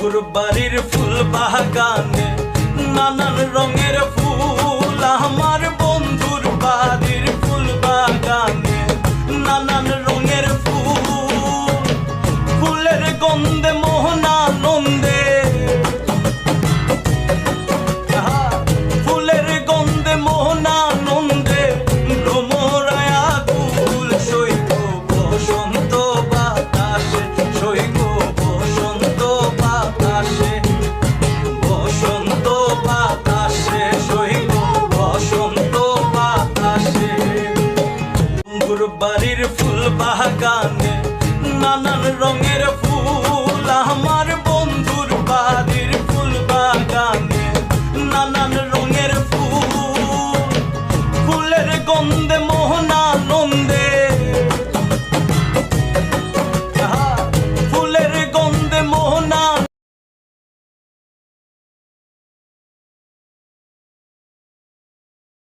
বন্ধুর বাড়ির ফুল বাগানে নানান রঙের ফুল, আমার বন্ধুর বাড়ির ফুল বাগানে নানান রঙের ফুল, ফুলের গন্ধে মোহনানন্দে, ফুলের গন্ধে মোহনানন্দে ভ্রমরায়া কুল সৈক বসন্ত বাতাসে, সৈক বসন্ত বাতাসে, বসন্ত বাতাসে, সৈক বসন্ত বাতাসে। বন্ধুর বাড়ির ফুল বাগানে নানান রঙের